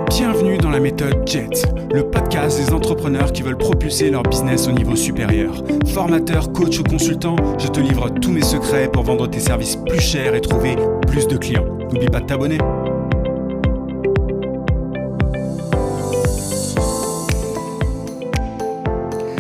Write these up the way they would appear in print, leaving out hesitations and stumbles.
Bienvenue dans la méthode JET, le podcast des entrepreneurs qui veulent propulser leur business au niveau supérieur. Formateur, coach ou consultant, je te livre tous mes secrets pour vendre tes services plus chers et trouver plus de clients. N'oublie pas de t'abonner.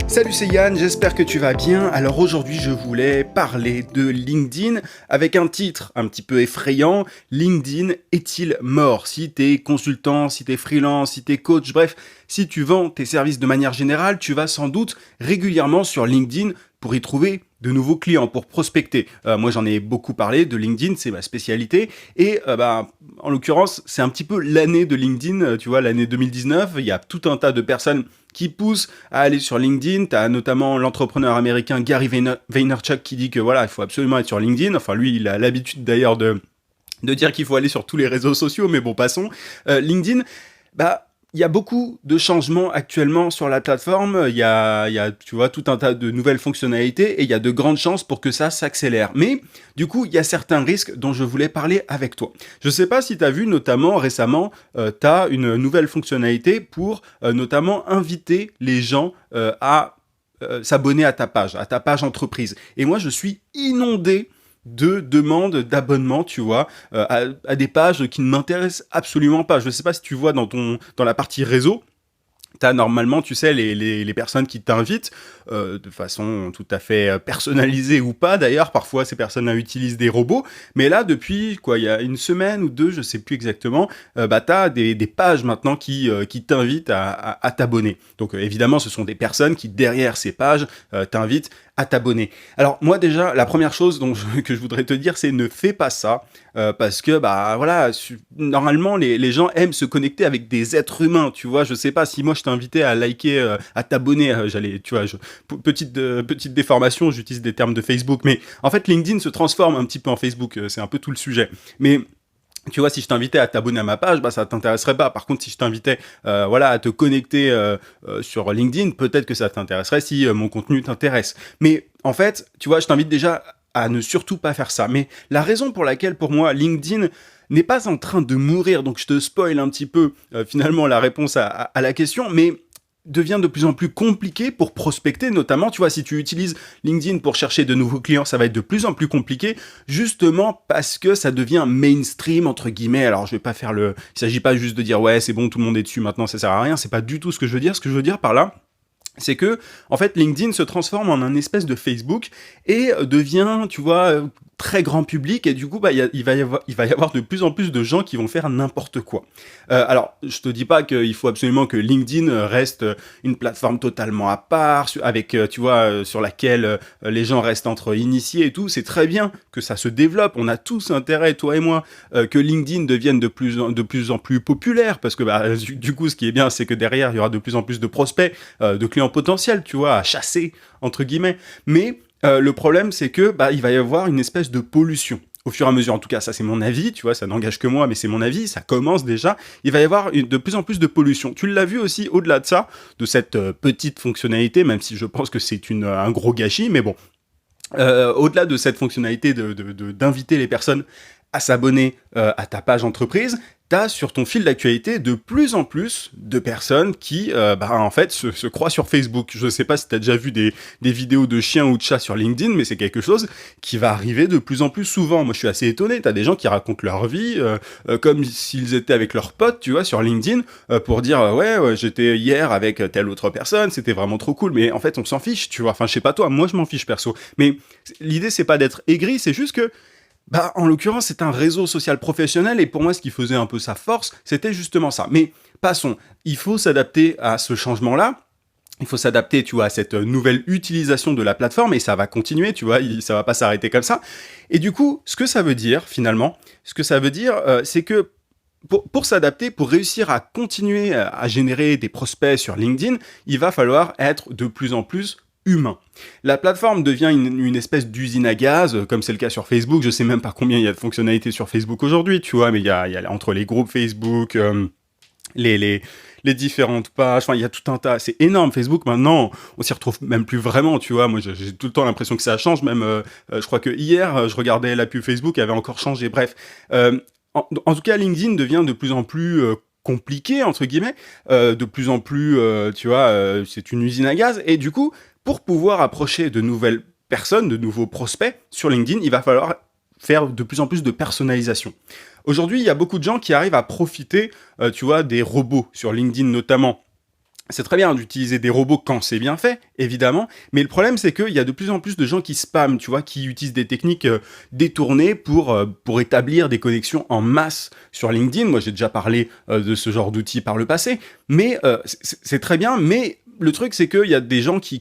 Salut, c'est Yann, j'espère que tu vas bien. Alors aujourd'hui, je voulais parler de LinkedIn avec un titre un petit peu effrayant. LinkedIn est-il mort? Si t'es consultant, si t'es freelance, si t'es coach, bref, si tu vends tes services de manière générale, tu vas sans doute régulièrement sur LinkedIn pour y trouver de nouveaux clients, pour prospecter. Moi, j'en ai beaucoup parlé de LinkedIn, c'est ma spécialité. Et en l'occurrence, c'est un petit peu l'année de LinkedIn, tu vois, l'année 2019. Il y a tout un tas de personnes qui poussent à aller sur LinkedIn. Tu as notamment l'entrepreneur américain Gary Vaynerchuk qui dit que voilà, il faut absolument être sur LinkedIn. Enfin, lui, il a l'habitude d'ailleurs de dire qu'il faut aller sur tous les réseaux sociaux, mais bon, passons. LinkedIn, il y a beaucoup de changements actuellement sur la plateforme. Il y a, tu vois, tout un tas de nouvelles fonctionnalités et il y a de grandes chances pour que ça s'accélère. Mais du coup, il y a certains risques dont je voulais parler avec toi. Je ne sais pas si tu as vu notamment récemment, tu as une nouvelle fonctionnalité pour notamment inviter les gens à s'abonner à ta page entreprise. Et moi, je suis inondé de demandes d'abonnement, tu vois, à des pages qui ne m'intéressent absolument pas. Je ne sais pas si tu vois dans la partie réseau, tu as normalement, tu sais, les personnes qui t'invitent de façon tout à fait personnalisée ou pas. D'ailleurs, parfois, ces personnes-là utilisent des robots. Mais là, depuis, il y a une semaine ou deux, je ne sais plus exactement, tu as des pages maintenant qui t'invitent à t'abonner. Donc, évidemment, ce sont des personnes qui, derrière ces pages, t'invitent à t'abonner. Alors, moi, déjà, la première chose que je voudrais te dire, c'est ne fais pas ça. Parce que, normalement, les gens aiment se connecter avec des êtres humains, tu vois. Je sais pas, si moi je t'invitais à liker, à t'abonner, petite déformation, j'utilise des termes de Facebook, mais en fait, LinkedIn se transforme un petit peu en Facebook, c'est un peu tout le sujet. Mais tu vois, si je t'invitais à t'abonner à ma page, ça t'intéresserait pas. Par contre, si je t'invitais, à te connecter sur LinkedIn, peut-être que ça t'intéresserait si mon contenu t'intéresse. Mais en fait, tu vois, je t'invite déjà à ne surtout pas faire ça. Mais la raison pour laquelle, pour moi, LinkedIn n'est pas en train de mourir, donc je te spoil un petit peu finalement la réponse à la question, mais devient de plus en plus compliqué pour prospecter, notamment, tu vois, si tu utilises LinkedIn pour chercher de nouveaux clients, ça va être de plus en plus compliqué, justement parce que ça devient mainstream, entre guillemets. Alors, je vais pas faire il s'agit pas juste de dire, ouais, c'est bon, tout le monde est dessus, maintenant, ça sert à rien, c'est pas du tout ce que je veux dire. Ce que je veux dire par là, c'est que, en fait, LinkedIn se transforme en un espèce de Facebook et devient, tu vois, très grand public, et du coup, il va y avoir de plus en plus de gens qui vont faire n'importe quoi. Alors, je te dis pas qu'il faut absolument que LinkedIn reste une plateforme totalement à part, avec, sur laquelle les gens restent entre initiés et tout. C'est très bien que ça se développe. On a tous intérêt, toi et moi, que LinkedIn devienne de plus en plus populaire, parce que du coup, ce qui est bien, c'est que derrière, il y aura de plus en plus de prospects, de clients potentiels, tu vois, à chasser, entre guillemets. Mais le problème, c'est que il va y avoir une espèce de pollution. Au fur et à mesure, en tout cas, ça c'est mon avis, tu vois, ça n'engage que moi, mais c'est mon avis, ça commence déjà. Il va y avoir de plus en plus de pollution. Tu l'as vu aussi, au-delà de ça, de cette petite fonctionnalité, même si je pense que c'est un gros gâchis, mais bon. Au-delà de cette fonctionnalité d'inviter les personnes à s'abonner à ta page entreprise, t'as sur ton fil d'actualité de plus en plus de personnes qui, en fait, se croient sur Facebook. Je sais pas si t'as déjà vu des vidéos de chiens ou de chats sur LinkedIn, mais c'est quelque chose qui va arriver de plus en plus souvent. Moi, je suis assez étonné. T'as des gens qui racontent leur vie comme s'ils étaient avec leurs potes, tu vois, sur LinkedIn, pour dire ouais, j'étais hier avec telle autre personne, c'était vraiment trop cool. Mais en fait, on s'en fiche, tu vois. Enfin, je sais pas toi, moi, je m'en fiche perso. Mais l'idée, c'est pas d'être aigri, c'est juste que en l'occurrence, c'est un réseau social professionnel, et pour moi, ce qui faisait un peu sa force, c'était justement ça. Mais passons, il faut s'adapter à ce changement-là. Il faut s'adapter, tu vois, à cette nouvelle utilisation de la plateforme, et ça va continuer, tu vois, ça va pas s'arrêter comme ça. Et du coup, ce que ça veut dire, finalement, c'est que pour s'adapter, pour réussir à continuer à générer des prospects sur LinkedIn, il va falloir être de plus en plus humain. La plateforme devient une espèce d'usine à gaz, comme c'est le cas sur Facebook. Je sais même pas combien il y a de fonctionnalités sur Facebook aujourd'hui, tu vois, mais il y a entre les groupes Facebook, les différentes pages, enfin il y a tout un tas, c'est énorme. Facebook maintenant, on s'y retrouve même plus vraiment, tu vois. Moi j'ai tout le temps l'impression que ça change, même je crois que hier je regardais la pub Facebook, elle avait encore changé. Bref, en tout cas LinkedIn devient de plus en plus compliqué entre guillemets, de plus en plus, tu vois, c'est une usine à gaz. Et du coup, pour pouvoir approcher de nouvelles personnes, de nouveaux prospects sur LinkedIn, il va falloir faire de plus en plus de personnalisation. Aujourd'hui, il y a beaucoup de gens qui arrivent à profiter, tu vois, des robots sur LinkedIn notamment. C'est très bien d'utiliser des robots quand c'est bien fait, évidemment, mais le problème c'est qu'il y a de plus en plus de gens qui spamment, tu vois, qui utilisent des techniques détournées pour établir des connexions en masse sur LinkedIn. Moi j'ai déjà parlé de ce genre d'outils par le passé, mais c'est très bien, mais le truc, c'est qu'il y a des gens qui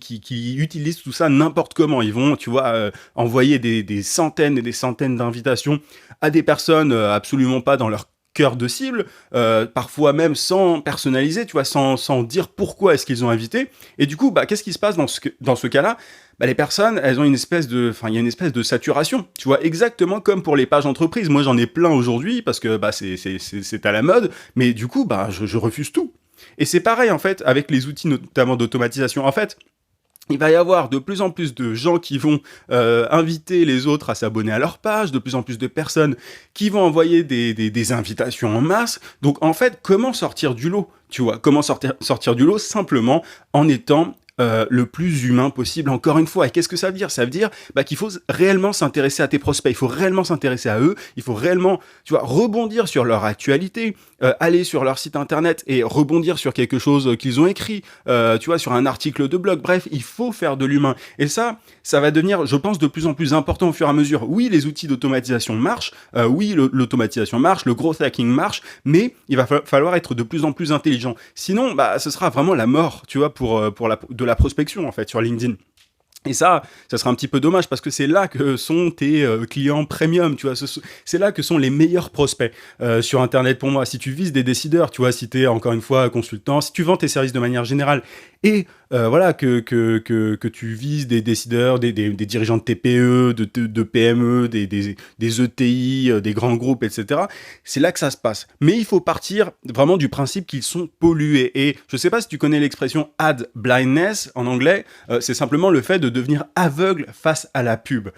utilisent tout ça n'importe comment. Ils vont, tu vois, envoyer des centaines et des centaines d'invitations à des personnes absolument pas dans leur cœur de cible, parfois même sans personnaliser, tu vois, sans dire pourquoi est-ce qu'ils ont invité. Et du coup, bah, qu'est-ce qui se passe dans ce cas-là? Bah, les personnes, elles ont il y a une espèce de saturation, tu vois, exactement comme pour les pages entreprises. Moi, j'en ai plein aujourd'hui parce que bah, c'est à la mode, mais du coup, bah, je refuse tout. Et c'est pareil, en fait, avec les outils notamment d'automatisation. En fait, il va y avoir de plus en plus de gens qui vont inviter les autres à s'abonner à leur page, de plus en plus de personnes qui vont envoyer des invitations en masse. Donc en fait, comment sortir du lot? Tu vois, comment sortir du lot simplement en étant le plus humain possible, encore une fois. Et qu'est-ce que ça veut dire? Ça veut dire bah, qu'il faut réellement s'intéresser à tes prospects, il faut réellement s'intéresser à eux, il faut réellement, tu vois, rebondir sur leur actualité, aller sur leur site internet et rebondir sur quelque chose qu'ils ont écrit, tu vois, sur un article de blog. Bref, il faut faire de l'humain. Et ça va devenir, je pense, de plus en plus important au fur et à mesure. Oui, les outils d'automatisation marchent, oui, l'automatisation marche, le growth hacking marche, mais il va falloir être de plus en plus intelligent. Sinon, bah, ce sera vraiment la mort, tu vois, de la prospection, en fait, sur LinkedIn. Et ça sera un petit peu dommage parce que c'est là que sont tes clients premium, tu vois. C'est là que sont les meilleurs prospects sur Internet pour moi. Si tu vises des décideurs, tu vois, si tu es encore une fois consultant, si tu vends tes services de manière générale et voilà que tu vises des décideurs, des dirigeants de TPE, de PME, des ETI, des grands groupes, etc. C'est là que ça se passe. Mais il faut partir vraiment du principe qu'ils sont pollués. Et je sais pas si tu connais l'expression ad blindness en anglais. C'est simplement le fait de devenir aveugle face à la pub.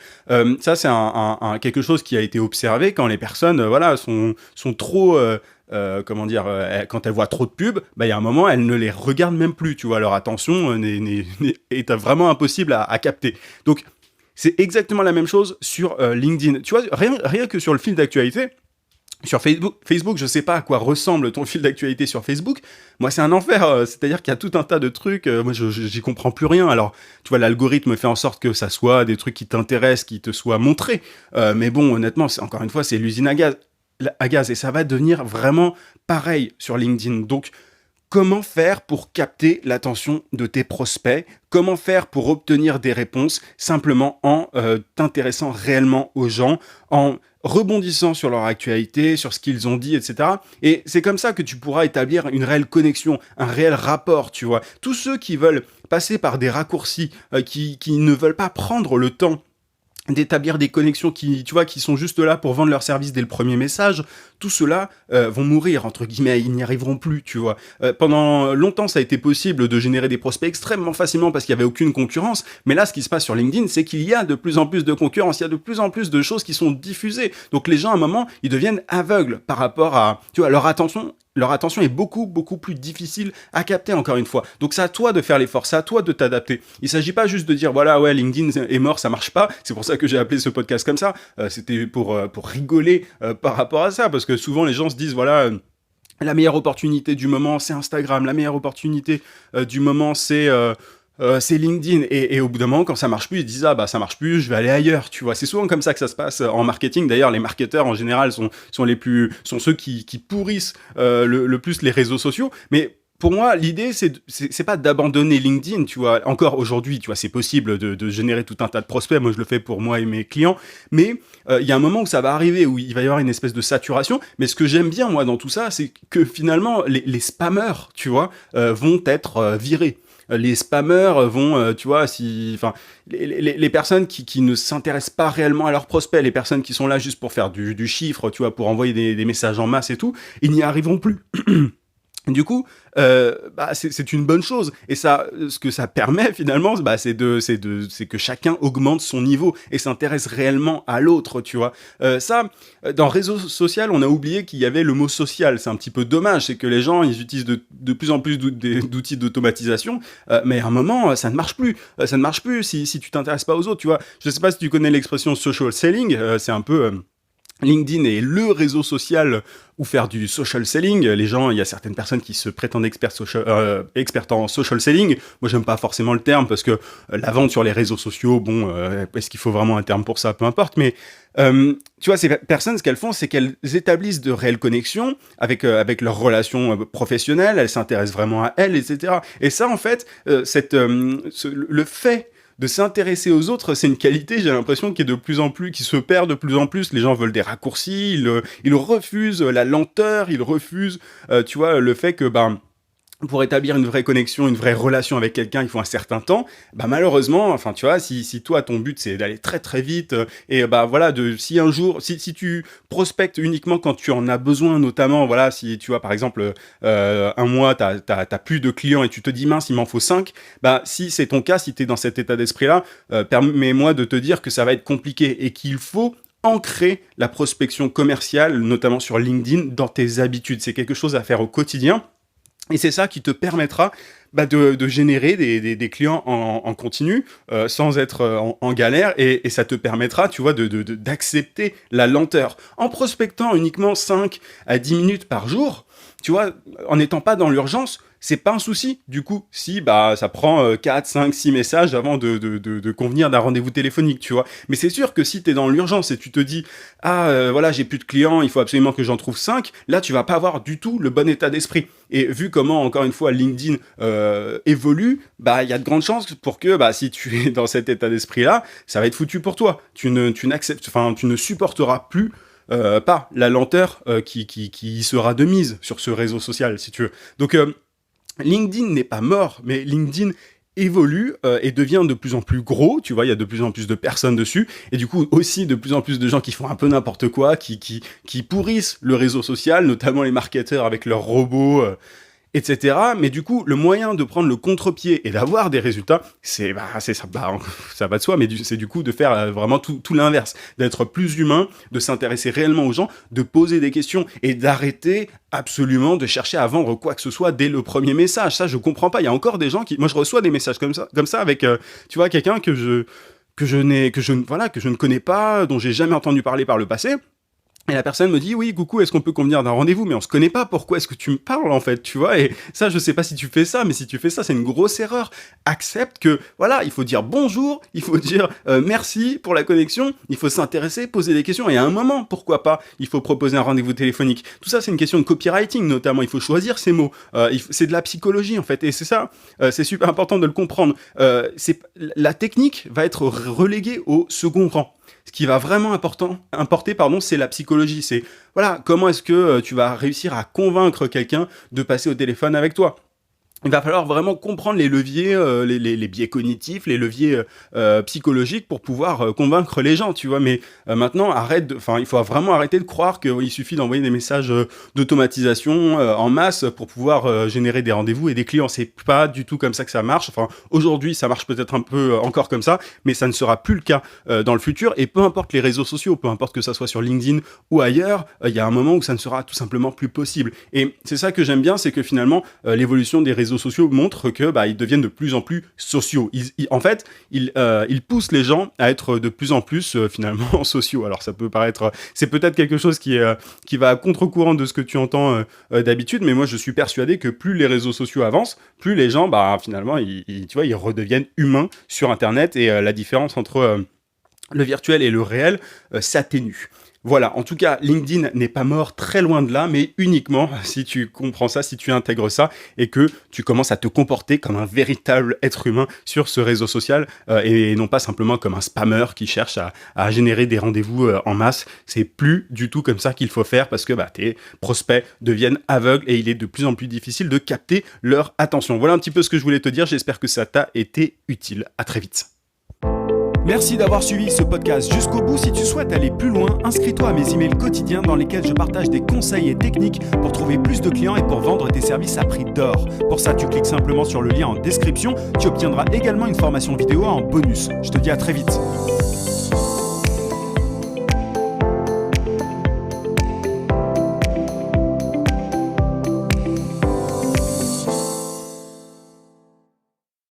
Ça, c'est quelque chose qui a été observé quand les personnes, voilà, sont trop comment dire, quand elles voient trop de pubs, bah, il y a un moment, elles ne les regardent même plus, tu vois, leur attention est vraiment impossible à capter. Donc, c'est exactement la même chose sur LinkedIn. Tu vois, rien que sur le fil d'actualité, sur Facebook, je sais pas à quoi ressemble ton fil d'actualité sur Facebook. Moi, c'est un enfer. C'est-à-dire qu'il y a tout un tas de trucs. Moi, j'y comprends plus rien. Alors, tu vois, l'algorithme fait en sorte que ça soit des trucs qui t'intéressent, qui te soient montrés. Mais bon, honnêtement, encore une fois, c'est l'usine à gaz. Et ça va devenir vraiment pareil sur LinkedIn. Donc, comment faire pour capter l'attention de tes prospects? Comment faire pour obtenir des réponses simplement en t'intéressant réellement aux gens, en rebondissant sur leur actualité, sur ce qu'ils ont dit, etc. Et c'est comme ça que tu pourras établir une réelle connexion, un réel rapport, tu vois. Tous ceux qui veulent passer par des raccourcis, qui ne veulent pas prendre le temps d'établir des connexions qui, tu vois, qui sont juste là pour vendre leur service dès le premier message, tout cela vont mourir, entre guillemets, ils n'y arriveront plus, tu vois. Pendant longtemps, ça a été possible de générer des prospects extrêmement facilement parce qu'il n'y avait aucune concurrence, mais là, ce qui se passe sur LinkedIn, c'est qu'il y a de plus en plus de concurrence, il y a de plus en plus de choses qui sont diffusées. Donc les gens, à un moment, ils deviennent aveugles par rapport à, tu vois, leur attention est beaucoup plus difficile à capter, encore une fois. Donc c'est à toi de faire l'effort, c'est à toi de t'adapter. Il s'agit pas juste de dire voilà, ouais, LinkedIn est mort, ça marche pas. C'est pour ça que j'ai appelé ce podcast comme ça. C'était pour rigoler par rapport à ça, parce que souvent les gens se disent voilà. La meilleure opportunité du moment, c'est Instagram. La meilleure opportunité du moment, c'est LinkedIn. Et au bout d'un moment, quand ça marche plus, ils disent ah bah ça marche plus, je vais aller ailleurs. Tu vois, c'est souvent comme ça que ça se passe en marketing. D'ailleurs, les marketeurs en général sont ceux qui pourrissent le plus les réseaux sociaux. Mais pour moi, l'idée, c'est pas d'abandonner LinkedIn, tu vois. Encore aujourd'hui, tu vois, c'est possible de générer tout un tas de prospects. Moi, je le fais pour moi et mes clients. Mais il y a un moment où ça va arriver, où il va y avoir une espèce de saturation. Mais ce que j'aime bien, moi, dans tout ça, c'est que finalement, les spammers, tu vois, vont être virés. Les spammers vont, tu vois, les personnes qui ne s'intéressent pas réellement à leurs prospects, les personnes qui sont là juste pour faire du chiffre, tu vois, pour envoyer des messages en masse et tout, ils n'y arriveront plus. Du coup, c'est une bonne chose et ça, ce que ça permet finalement, c'est que chacun augmente son niveau et s'intéresse réellement à l'autre, tu vois? Dans réseau social, on a oublié qu'il y avait le mot social. C'est un petit peu dommage, c'est que les gens, ils utilisent de plus en plus d'outils d'automatisation, mais à un moment, ça ne marche plus. Ça ne marche plus si tu t'intéresses pas aux autres, tu vois? Je sais pas si tu connais l'expression social selling, c'est un peu, LinkedIn est le réseau social où faire du social selling. Les gens, il y a certaines personnes qui se prétendent expertes en social selling. Moi, j'aime pas forcément le terme parce que la vente sur les réseaux sociaux, bon, est-ce qu'il faut vraiment un terme pour ça? Peu importe. Mais tu vois, ces personnes, ce qu'elles font, c'est qu'elles établissent de réelles connexions avec leurs relations professionnelles. Elles s'intéressent vraiment à elles, etc. Et ça, en fait, le fait de s'intéresser aux autres, c'est une qualité, j'ai l'impression, qui est de plus en plus, qui se perd de plus en plus. Les gens veulent des raccourcis, ils refusent la lenteur, ils refusent, tu vois, le fait que, pour établir une vraie connexion, une vraie relation avec quelqu'un, il faut un certain temps. Malheureusement, enfin, tu vois, si toi, ton but, c'est d'aller très très vite, voilà, si un jour, si tu prospectes uniquement quand tu en as besoin, notamment, voilà, si tu vois, par exemple, un mois, t'as plus de clients et tu te dis, mince, il m'en faut 5, si c'est ton cas, si t'es dans cet état d'esprit-là, permets-moi de te dire que ça va être compliqué et qu'il faut ancrer la prospection commerciale, notamment sur LinkedIn, dans tes habitudes. C'est quelque chose à faire au quotidien. Et c'est ça qui te permettra de générer des clients en continu sans être en galère et ça te permettra, tu vois, d'accepter la lenteur. En prospectant uniquement 5 à 10 minutes par jour, tu vois, en n'étant pas dans l'urgence, c'est pas un souci. Du coup, si ça prend 4, 5, 6 messages avant de convenir d'un rendez-vous téléphonique, tu vois. Mais c'est sûr que si tu es dans l'urgence et tu te dis voilà, j'ai plus de clients, il faut absolument que j'en trouve 5, là tu vas pas avoir du tout le bon état d'esprit. Et vu comment, encore une fois, LinkedIn évolue, il y a de grandes chances pour que si tu es dans cet état d'esprit-là, ça va être foutu pour toi. Tu ne supporteras plus pas la lenteur qui sera de mise sur ce réseau social, si tu veux. Donc, LinkedIn n'est pas mort, mais LinkedIn évolue et devient de plus en plus gros, tu vois, il y a de plus en plus de personnes dessus, et du coup aussi de plus en plus de gens qui font un peu n'importe quoi, qui pourrissent le réseau social, notamment les marketeurs avec leurs robots, etc. Mais du coup, le moyen de prendre le contre-pied et d'avoir des résultats, c'est ça, ça va de soi, mais c'est du coup de faire vraiment tout l'inverse, d'être plus humain, de s'intéresser réellement aux gens, de poser des questions et d'arrêter absolument de chercher à vendre quoi que ce soit dès le premier message. Ça, je comprends pas. Il y a encore des gens moi, je reçois des messages comme ça avec, tu vois, quelqu'un que je ne connais pas, dont j'ai jamais entendu parler par le passé. Et la personne me dit, oui, coucou, est-ce qu'on peut convenir d'un rendez-vous? Mais on se connaît pas, pourquoi est-ce que tu me parles, en fait, tu vois? Et ça, je sais pas si tu fais ça, mais si tu fais ça, c'est une grosse erreur. Accepte que, voilà, il faut dire bonjour, il faut dire merci pour la connexion, il faut s'intéresser, poser des questions, et à un moment, pourquoi pas, il faut proposer un rendez-vous téléphonique. Tout ça, c'est une question de copywriting, notamment, il faut choisir ses mots. C'est de la psychologie, en fait, et c'est ça, c'est super important de le comprendre. La technique va être reléguée au second rang. Ce qui va vraiment importer, c'est la psychologie. C'est, voilà, comment est-ce que tu vas réussir à convaincre quelqu'un de passer au téléphone avec toi? Il va falloir vraiment comprendre les leviers, les biais cognitifs, les leviers psychologiques pour pouvoir convaincre les gens, tu vois. Mais maintenant, il faut vraiment arrêter de croire qu'il suffit d'envoyer des messages d'automatisation en masse pour pouvoir générer des rendez-vous et des clients. C'est pas du tout comme ça que ça marche. Enfin, aujourd'hui, ça marche peut-être un peu encore comme ça, mais ça ne sera plus le cas dans le futur. Et peu importe les réseaux sociaux, peu importe que ça soit sur LinkedIn ou ailleurs, il y a un moment où ça ne sera tout simplement plus possible. Et c'est ça que j'aime bien, c'est que finalement, l'évolution des réseaux sociaux montre que ils deviennent de plus en plus sociaux. Ils poussent les gens à être de plus en plus finalement sociaux. Alors ça peut paraître, c'est peut-être quelque chose qui va à contre-courant de ce que tu entends d'habitude, mais moi je suis persuadé que plus les réseaux sociaux avancent, plus les gens finalement tu vois, ils redeviennent humains sur Internet et la différence entre le virtuel et le réel s'atténue. Voilà, en tout cas, LinkedIn n'est pas mort, très loin de là, mais uniquement si tu comprends ça, si tu intègres ça, et que tu commences à te comporter comme un véritable être humain sur ce réseau social, et non pas simplement comme un spammer qui cherche à générer des rendez-vous en masse. C'est plus du tout comme ça qu'il faut faire, parce que tes prospects deviennent aveugles, et il est de plus en plus difficile de capter leur attention. Voilà un petit peu ce que je voulais te dire, j'espère que ça t'a été utile. À très vite. Merci d'avoir suivi ce podcast jusqu'au bout. Si tu souhaites aller plus loin, inscris-toi à mes emails quotidiens dans lesquels je partage des conseils et techniques pour trouver plus de clients et pour vendre tes services à prix d'or. Pour ça, tu cliques simplement sur le lien en description. Tu obtiendras également une formation vidéo en bonus. Je te dis à très vite.